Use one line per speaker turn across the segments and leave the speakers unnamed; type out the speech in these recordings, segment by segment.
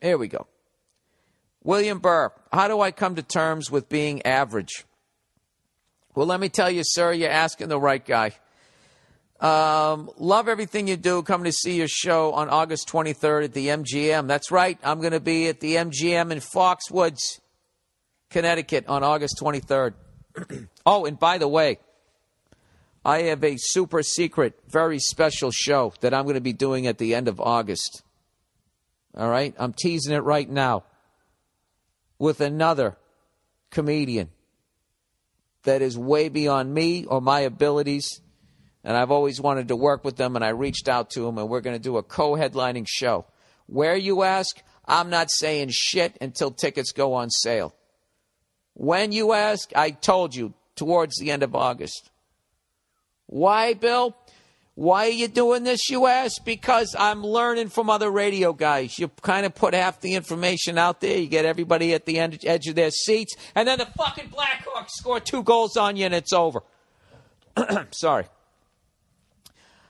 Here we go. William Burr, how do I come to terms with being average? Well, let me tell you, sir, you're asking the right guy. Love everything you do. Come to see your show on August 23rd at the MGM. That's right. I'm going to be at the MGM in Foxwoods, Connecticut on August 23rd. Oh, and by the way, I have a super secret, very special show that I'm going to be doing at the end of August. All right? I'm teasing it right now with another comedian that is way beyond me or my abilities. And I've always wanted to work with them, and I reached out to them, and we're going to do a co-headlining show. Where, you ask? I'm not saying shit until tickets go on sale. When, you ask? I told you, towards the end of August. Why, Bill? Why are you doing this, you ask? Because I'm learning from other radio guys. You kind of put half the information out there. You get everybody at the edge of their seats. And then the fucking Blackhawks score 2 goals on you and it's over. Sorry.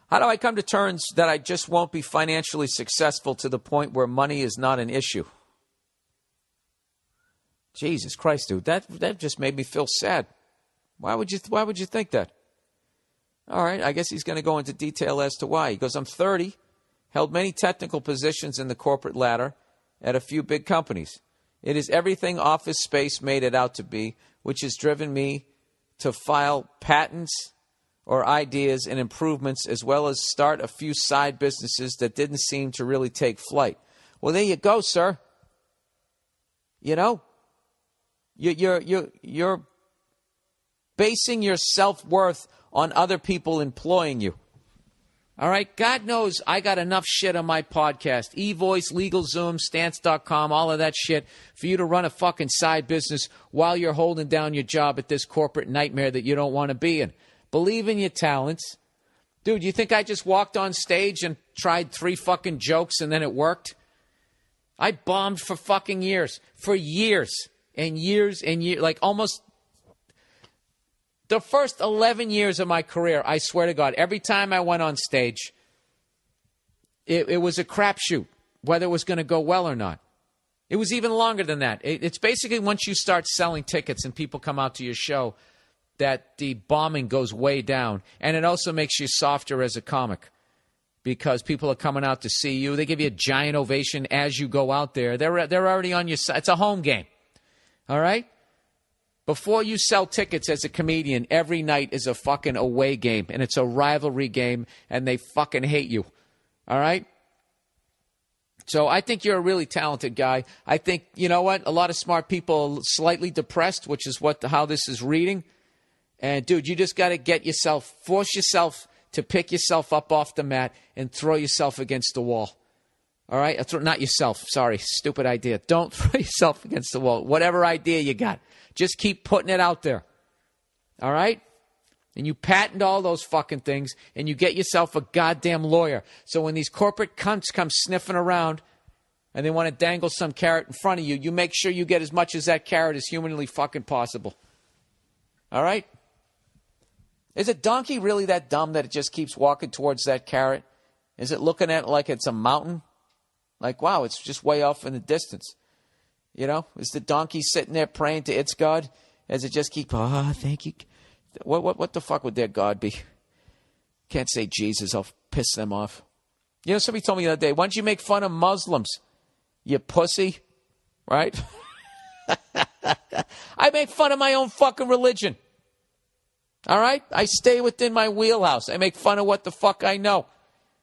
How do I come to terms that I just won't be financially successful to the point where money is not an issue? Jesus Christ, dude. That just made me feel sad. Why would you think that? All right, I guess he's going to go into detail as to why. He goes, I'm 30, held many technical positions in the corporate ladder at a few big companies. It is everything Office Space made it out to be, which has driven me to file patents or ideas and improvements, as well as start a few side businesses that didn't seem to really take flight. Well, there you go, sir. You know, you're basing your self-worth on other people employing you. All right? God knows I got enough shit on my podcast. eVoice, LegalZoom, Stance.com, all of that shit for you to run a fucking side business while you're holding down your job at this corporate nightmare that you don't want to be in. Believe in your talents. Dude, you think I just walked on stage and tried 3 fucking jokes and then it worked? I bombed for fucking years. For years and years and years. Like almost the first 11 years of my career, I swear to God, every time I went on stage, it was a crapshoot, whether it was going to go well or not. It was even longer than that. It's basically once you start selling tickets and people come out to your show that the bombing goes way down. And it also makes you softer as a comic because people are coming out to see you. They give you a giant ovation as you go out there. They're already on your side. It's a home game. All right? Before you sell tickets as a comedian, every night is a fucking away game, and it's a rivalry game, and they fucking hate you. All right? So I think you're a really talented guy. I think, you know what, a lot of smart people are slightly depressed, which is how this is reading. And, dude, you just got to force yourself to pick yourself up off the mat and throw yourself against the wall. All right? Not yourself. Sorry. Stupid idea. Don't throw yourself against the wall. Whatever idea you got. Just keep putting it out there. All right? And you patent all those fucking things, and you get yourself a goddamn lawyer. So when these corporate cunts come sniffing around and they want to dangle some carrot in front of you, you make sure you get as much as that carrot as humanly fucking possible. All right? Is a donkey really that dumb that it just keeps walking towards that carrot? Is it looking at it like it's a mountain? Like, wow, it's just way off in the distance. You know, is the donkey sitting there praying to its God as it just keeps, thank you. What the fuck would their God be? Can't say Jesus, I'll piss them off. You know, somebody told me the other day, why don't you make fun of Muslims, you pussy? Right? I make fun of my own fucking religion. All right? I stay within my wheelhouse. I make fun of what the fuck I know.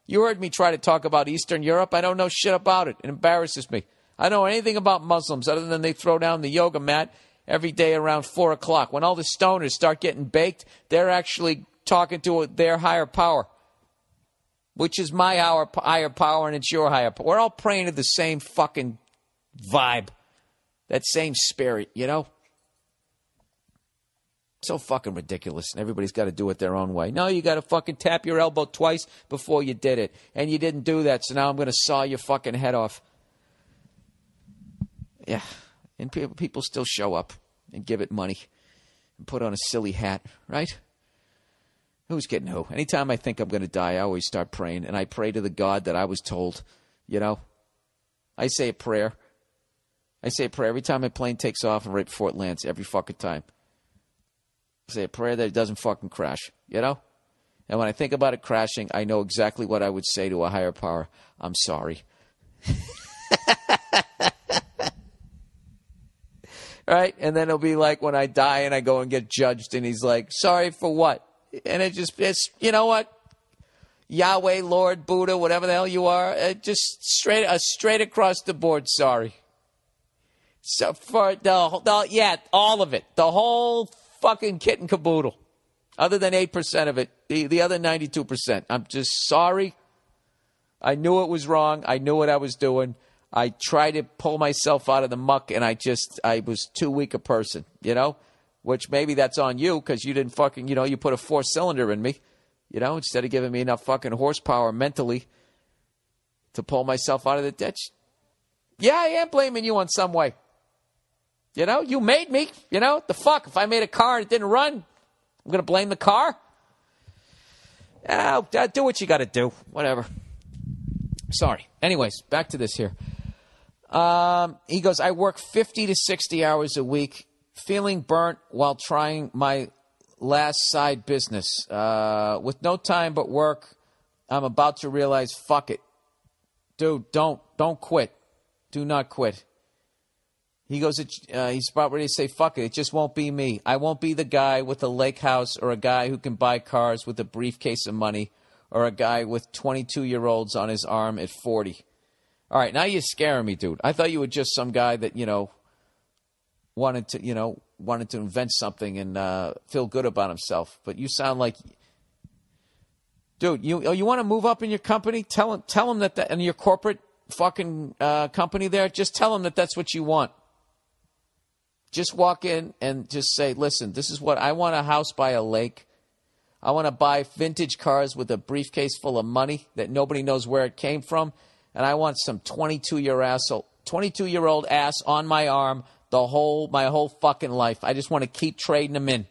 You heard me try to talk about Eastern Europe. I don't know shit about it. It embarrasses me. I don't know anything about Muslims other than they throw down the yoga mat every day around 4 o'clock. When all the stoners start getting baked, they're actually talking to their higher power, which is my higher power and it's your higher power. We're all praying to the same fucking vibe, that same spirit, you know? So fucking ridiculous, and everybody's got to do it their own way. No, you got to fucking tap your elbow twice before you did it, and you didn't do that, so now I'm going to saw your fucking head off. Yeah, and people still show up and give it money and put on a silly hat, right? Who's kidding who? Anytime I think I'm going to die, I always start praying, and I pray to the God that I was told, you know, I say a prayer. I say a prayer every time my plane takes off and right before it lands, every fucking time. I say a prayer that it doesn't fucking crash, you know? And when I think about it crashing, I know exactly what I would say to a higher power. I'm sorry. Right? And then it'll be like when I die and I go and get judged and he's like, sorry for what? And it's you know what? Yahweh, Lord, Buddha, whatever the hell you are, just straight across the board, sorry. So for yeah, all of it. The whole fucking kit and caboodle. Other than 8% of it. The other 92%. I'm just sorry. I knew it was wrong. I knew what I was doing. I tried to pull myself out of the muck, and I was too weak a person, you know? Which maybe that's on you, because you didn't fucking, you know, you put a 4-cylinder in me, you know, instead of giving me enough fucking horsepower mentally to pull myself out of the ditch. Yeah, I am blaming you on some way. You know, you made me, you know, the fuck? If I made a car and it didn't run, I'm going to blame the car? Do what you got to do. Whatever. Sorry. Anyways, back to this here. He goes, I work 50 to 60 hours a week, feeling burnt while trying my last side business. With no time but work, I'm about to realize, fuck it. Dude, don't quit. Do not quit. He goes, he's about ready to say, fuck it just won't be me. I won't be the guy with a lake house or a guy who can buy cars with a briefcase of money or a guy with 22-year-olds on his arm at 40. All right, now you're scaring me, dude. I thought you were just some guy that, you know, wanted to invent something and feel good about himself. But you sound like, dude, you want to move up in your company? Tell him that in your corporate fucking company there, just tell him that that's what you want. Just walk in and just say, listen, this is what I want, a house by a lake. I want to buy vintage cars with a briefcase full of money that nobody knows where it came from. And I want some 22-year-old ass on my arm my whole fucking life. I just want to keep trading them in.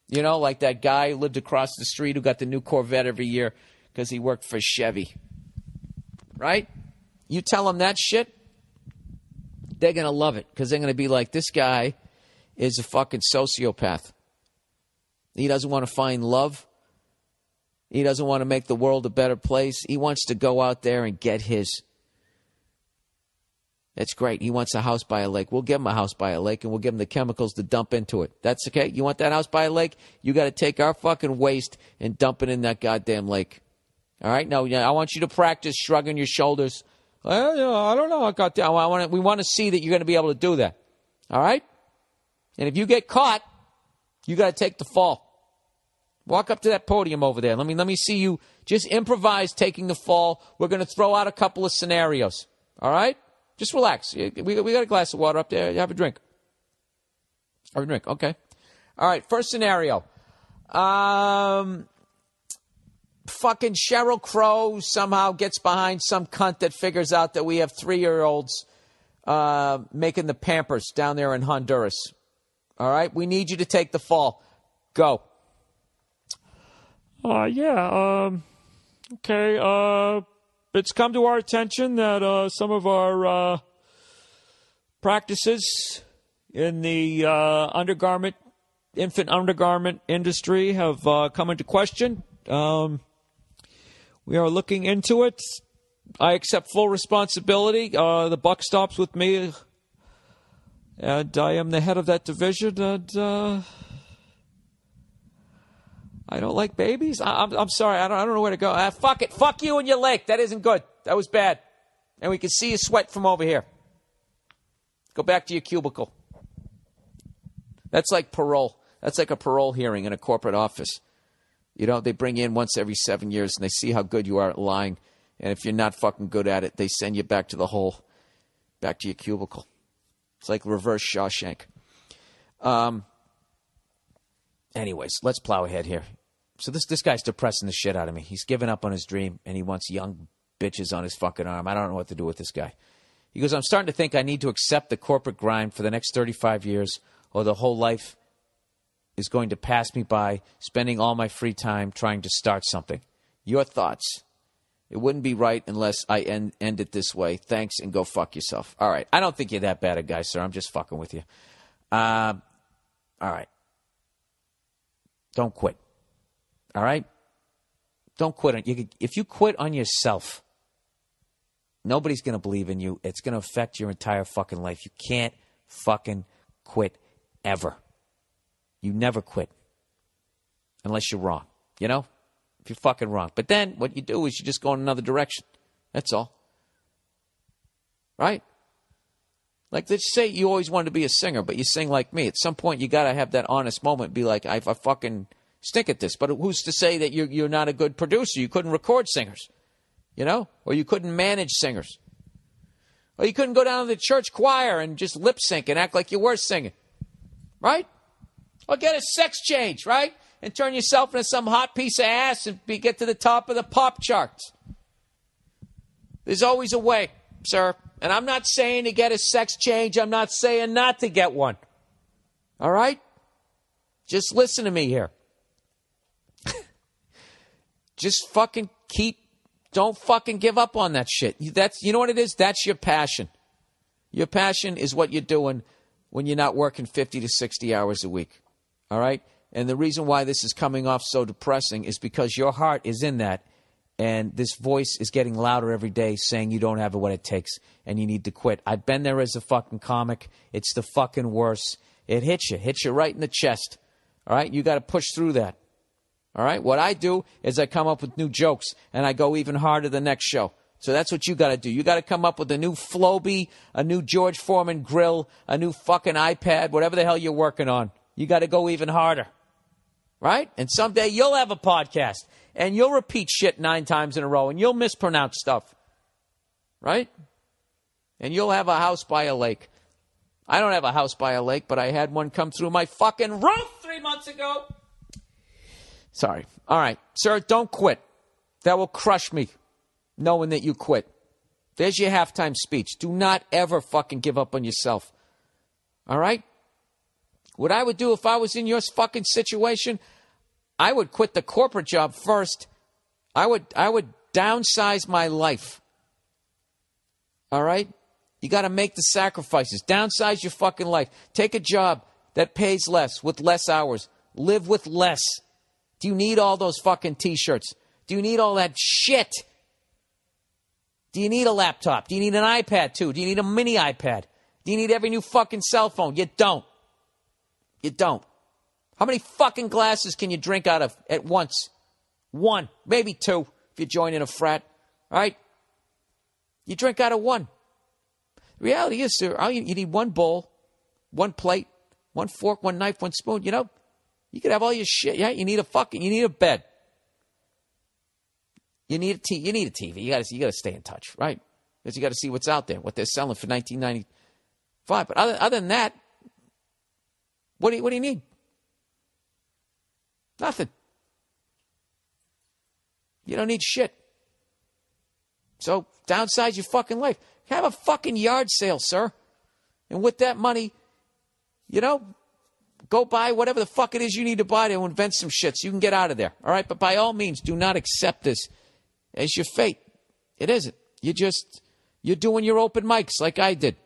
You know, like that guy who lived across the street who got the new Corvette every year because he worked for Chevy. Right? You tell them that shit, they're going to love it because they're going to be like, this guy is a fucking sociopath. He doesn't want to find love. He doesn't want to make the world a better place. He wants to go out there and get his. That's great. He wants a house by a lake. We'll give him a house by a lake, and we'll give him the chemicals to dump into it. That's okay? You want that house by a lake? You got to take our fucking waste and dump it in that goddamn lake. All right? Now, I want you to practice shrugging your shoulders. Well, I don't know. We want to see that you're going to be able to do that. All right? And if you get caught, you got to take the fall. Walk up to that podium over there. Let me see you just improvise taking the fall. We're going to throw out a couple of scenarios. All right? Just relax. We got a glass of water up there. Have a drink. Have a drink. Okay. All right. First scenario. Fucking Sheryl Crow somehow gets behind some cunt that figures out that we have 3-year-olds making the Pampers down there in Honduras. All right? We need you to take the fall. Go.
Okay. It's come to our attention that some of our practices in the infant undergarment industry have come into question. We are looking into it. I accept full responsibility. The buck stops with me, and I am the head of that division. And I don't like babies. I'm sorry. I don't know where to go. Fuck it. Fuck you and your lake. That isn't good. That was bad. And we can see you sweat from over here. Go back to your cubicle. That's like parole. That's like a parole hearing in a corporate office. You know, they bring you in once every 7 years and they see how good you are at lying. And if you're not fucking good at it, they send you back to the hole, back to your cubicle. It's like reverse Shawshank. Anyways, let's plow ahead here. So this guy's depressing the shit out of me. He's given up on his dream, and he wants young bitches on his fucking arm. I don't know what to do with this guy. He goes, I'm starting to think I need to accept the corporate grind for the next 35 years, or the whole life is going to pass me by, spending all my free time trying to start something. Your thoughts?
It wouldn't be right unless I end it this way. Thanks, and go fuck yourself. All right. I don't think you're that bad a guy, sir. I'm just fucking with you. All right. Don't quit. All right? Don't quit. If you quit on yourself, nobody's going to believe in you. It's going to affect your entire fucking life. You can't fucking quit ever. You never quit. Unless you're wrong. You know? If you're fucking wrong. But then what you do is you just go in another direction. That's all. Right? Like, let's say you always wanted to be a singer, but you sing like me. At some point, you got to have that honest moment. Be like, I fucking stink at this. But who's to say that you're not a good producer? You couldn't record singers. You know? Or you couldn't manage singers. Or you couldn't go down to the church choir and just lip sync and act like you were singing. Right? Or get a sex change, right? And turn yourself into some hot piece of ass and get to the top of the pop charts. There's always a way, sir. And I'm not saying to get a sex change. I'm not saying not to get one. All right? Just listen to me here. Just fucking don't fucking give up on that shit. You know what it is? That's your passion. Your passion is what you're doing when you're not working 50 to 60 hours a week. All right? And the reason why this is coming off so depressing is because your heart is in that. And this voice is getting louder every day saying you don't have what it takes and you need to quit. I've been there as a fucking comic. It's the fucking worst. It hits you right in the chest. All right? You got to push through that. All right? What I do is I come up with new jokes and I go even harder the next show. So that's what you got to do. You got to come up with a new Floby, a new George Foreman grill, a new fucking iPad, whatever the hell you're working on. You got to go even harder. Right? And someday you'll have a podcast. And you'll repeat shit 9 times in a row. And you'll mispronounce stuff. Right? And you'll have a house by a lake. I don't have a house by a lake, but I had one come through my fucking roof 3 months ago. Sorry. All right. Sir, don't quit. That will crush me, knowing that you quit. There's your halftime speech. Do not ever fucking give up on yourself. All right? What I would do if I was in your fucking situation, I would quit the corporate job first. I would downsize my life. All right? You got to make the sacrifices. Downsize your fucking life. Take a job that pays less with less hours. Live with less. Do you need all those fucking T-shirts? Do you need all that shit? Do you need a laptop? Do you need an iPad too? Do you need a mini iPad? Do you need every new fucking cell phone? You don't. You don't. How many fucking glasses can you drink out of at once? 1, maybe 2, if you join in a frat. All right? You drink out of 1. The reality is, sir, you need 1 bowl, 1 plate, 1 fork, 1 knife, 1 spoon. You know, you could have all your shit. Yeah, you need a bed. You need a TV. You got to stay in touch, right? Because you got to see what's out there, what they're selling for $19.95. But other than that, what do you need? Nothing. You don't need shit. So downsize your fucking life. Have a fucking yard sale, sir. And with that money, you know, go buy whatever the fuck it is you need to buy to invent some shit so you can get out of there. All right? But by all means, do not accept this as your fate. It isn't. You're doing your open mics like I did.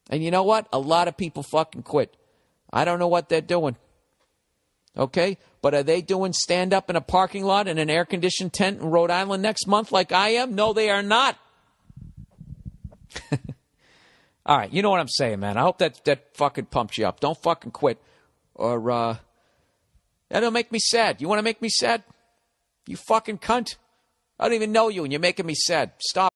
And you know what? A lot of people fucking quit. I don't know what they're doing. Okay? But are they doing stand-up in a parking lot in an air-conditioned tent in Rhode Island next month like I am? No, they are not. All right, you know what I'm saying, man. I hope that fucking pumps you up. Don't fucking quit. Or, that'll make me sad. You want to make me sad? You fucking cunt. I don't even know you, and you're making me sad. Stop.